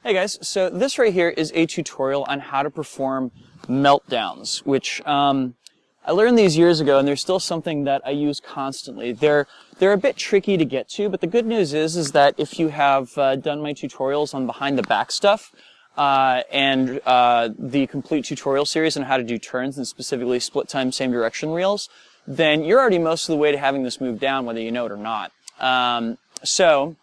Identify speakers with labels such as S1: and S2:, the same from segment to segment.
S1: Hey guys, so this right here is a tutorial on how to perform meltdowns, which I learned these years ago, and they're still something that I use constantly. They're a bit tricky to get to, but the good news is that if you have done my tutorials on behind the back stuff and the complete tutorial series on how to do turns and specifically split time same direction reels, then you're already most of the way to having this move down, whether you know it or not. So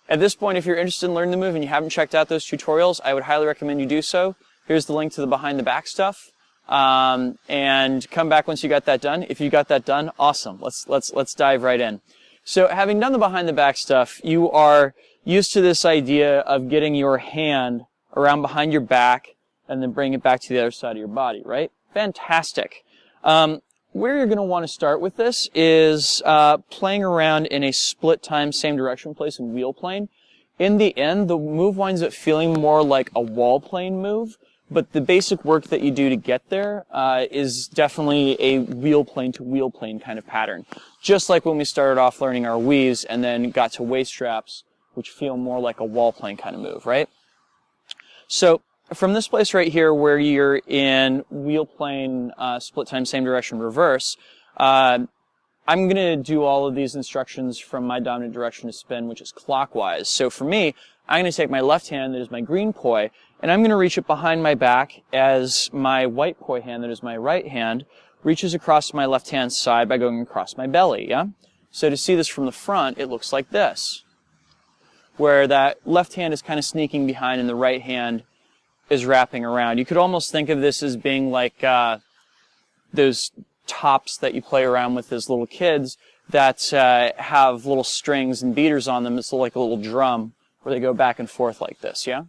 S1: at this point, if you're interested in learning the move and you haven't checked out those tutorials, I would highly recommend you do so. Here's the link to the behind the back stuff. And come back once you got that done. If you got that done, awesome. Let's dive right in. So having done the behind the back stuff, you are used to this idea of getting your hand around behind your back and then bring it back to the other side of your body, right? Fantastic. Where you're going to want to start with this is playing around in a split time, same direction place and wheel plane. In the end, the move winds up feeling more like a wall plane move, but the basic work that you do to get there is definitely a wheel plane to wheel plane kind of pattern. Just like when we started off learning our weaves and then got to waist straps, which feel more like a wall plane kind of move, right? So from this place right here where you're in wheel plane, split time, same direction, reverse, I'm going to do all of these instructions from my dominant direction to spin, which is clockwise. So for me, I'm going to take my left hand, that is my green poi, and I'm going to reach it behind my back as my white poi hand, that is my right hand, reaches across my left hand side by going across my belly, yeah? So to see this from the front, it looks like this, where that left hand is kind of sneaking behind and the right hand is wrapping around. You could almost think of this as being like those tops that you play around with as little kids that have little strings and beaters on them. It's like a little drum where they go back and forth like this, yeah?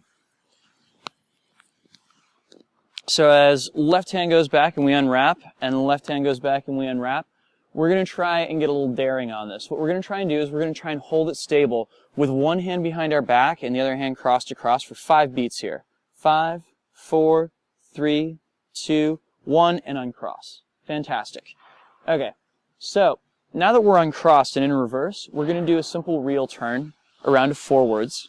S1: So as left hand goes back and we unwrap, and the left hand goes back and we unwrap, we're going to try and get a little daring on this. What we're going to try and do is we're going to try and hold it stable with one hand behind our back and the other hand crossed across for 5 beats here. 5, 4, 3, 2, 1, and uncross. Fantastic. Okay, so now that we're uncrossed and in reverse, we're going to do a simple reel turn around to forwards.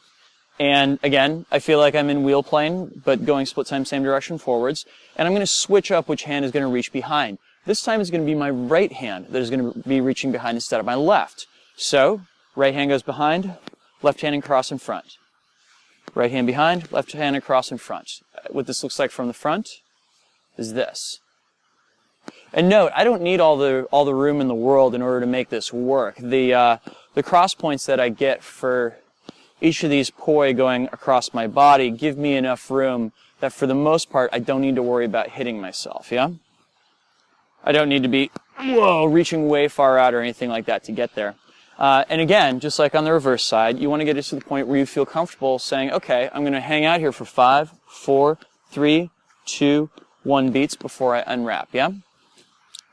S1: And again, I feel like I'm in wheel plane, but going split time, same direction forwards. And I'm going to switch up which hand is going to reach behind. This time it's going to be my right hand that is going to be reaching behind instead of my left. So, right hand goes behind, left hand and cross in front. Right hand behind, left hand across in front. What this looks like from the front is this. And note, I don't need all the room in the world in order to make this work. The cross points that I get for each of these poi going across my body give me enough room that for the most part I don't need to worry about hitting myself, yeah? I don't need to be, whoa, reaching way far out or anything like that to get there. And again, just like on the reverse side, you want to get it to the point where you feel comfortable saying, okay, I'm going to hang out here for 5, 4, 3, 2, 1 beats before I unwrap, yeah?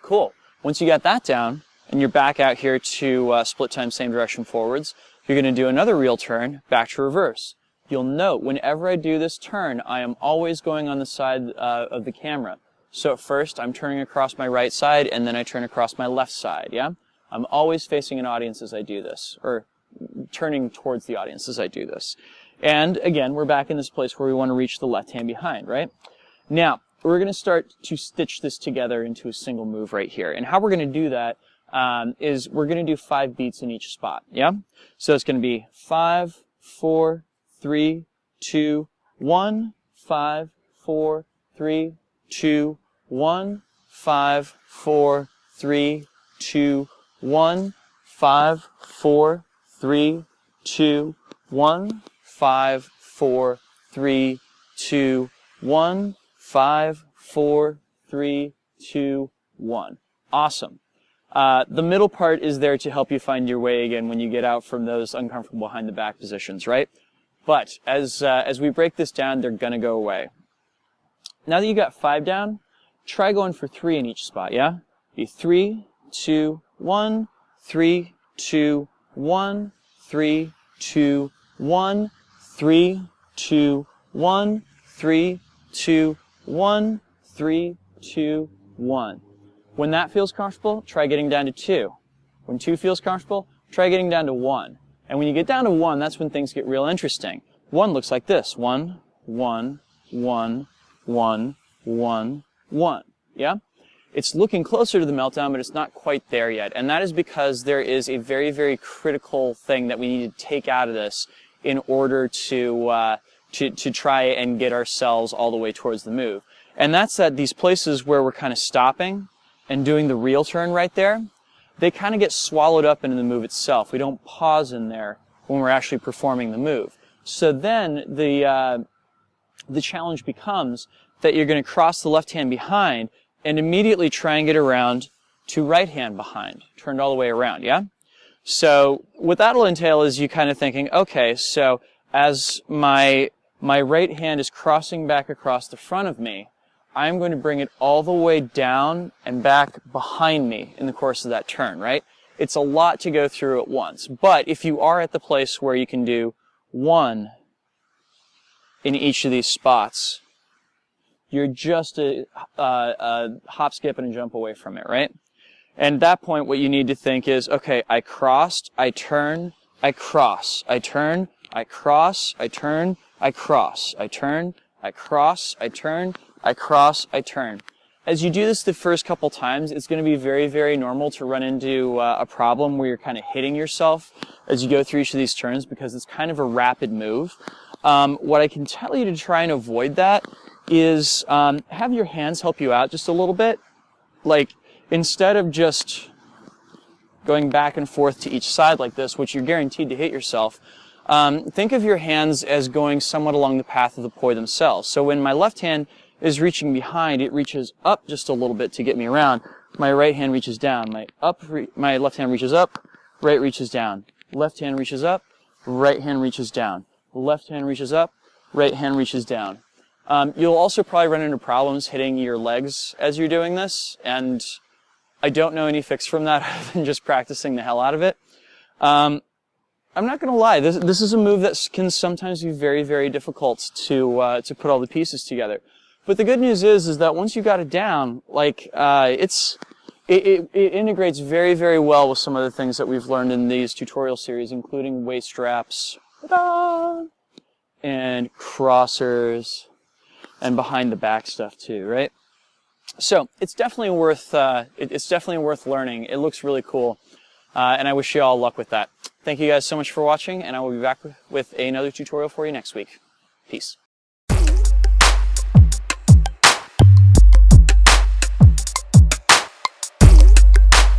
S1: Cool. Once you got that down, and you're back out here to split time, same direction forwards, you're going to do another reel turn back to reverse. You'll note, whenever I do this turn, I am always going on the side of the camera. So at first, I'm turning across my right side, and then I turn across my left side, yeah? I'm always facing an audience as I do this, or turning towards the audience as I do this. And again, we're back in this place where we want to reach the left hand behind, right? Now, we're going to start to stitch this together into a single move right here. And how we're going to do that is we're going to do 5 beats in each spot, yeah? So it's going to be 5, 4, 3, 2, 1, 5, 4, 3, 2, 1, 5, 4, 3, 2, 1, 5, 4, 3, 2, 1, 5, 4, 3, 2, 1, 5, 4, 3, 2, 1. Awesome. The middle part is there to help you find your way again when you get out from those uncomfortable behind the back positions, right? But as we break this down, they're going to go away. Now that you got 5 down, try going for 3 in each spot, yeah? Be 3, 2, 1, 3, 2, 1, 3, 2, 1, 3, 2, 1, 3, 2, 1, 3, 2, 1. When that feels comfortable, try getting down to 2. When 2 feels comfortable, try getting down to 1. And when you get down to 1, that's when things get real interesting. 1 looks like this. 1, 1, 1, 1, 1, 1. Yeah? It's looking closer to the meltdown, but it's not quite there yet. And that is because there is a very, very critical thing that we need to take out of this in order to try and get ourselves all the way towards the move. And that's that these places where we're kind of stopping and doing the real turn right there, they kind of get swallowed up into the move itself. We don't pause in there when we're actually performing the move. So then the challenge becomes that you're going to cross the left hand behind and immediately try and get around to right hand behind, turned all the way around, yeah? So what that'll entail is you kind of thinking, okay, so as my right hand is crossing back across the front of me, I'm going to bring it all the way down and back behind me in the course of that turn, right? It's a lot to go through at once. But if you are at the place where you can do 1 in each of these spots, you're just a hop, skip, and a jump away from it, right? And at that point, what you need to think is, okay, I crossed, I turn, I cross, I turn, I cross, I turn, I cross, I turn, I cross, I turn, I cross, I turn. As you do this the first couple times, it's going to be very, very normal to run into a problem where you're kind of hitting yourself as you go through each of these turns because it's kind of a rapid move. What I can tell you to try and avoid that is have your hands help you out just a little bit. Like, instead of just going back and forth to each side like this, which you're guaranteed to hit yourself, think of your hands as going somewhat along the path of the poi themselves. So when my left hand is reaching behind, it reaches up just a little bit to get me around. My right hand reaches down. My left hand reaches up, right reaches down. Left hand reaches up, right hand reaches down. Left hand reaches up, right hand reaches down. You'll also probably run into problems hitting your legs as you're doing this, and I don't know any fix from that other than just practicing the hell out of it. I'm not going to lie, this is a move that can sometimes be very, very difficult to put all the pieces together. But the good news is that once you got it down, like it integrates very, very well with some of the things that we've learned in these tutorial series, including waist straps, and crossers, and behind the back stuff too, right? So it's definitely worth learning. It looks really cool, and I wish you all luck with that. Thank you guys so much for watching, and I will be back with another tutorial for you next week. Peace.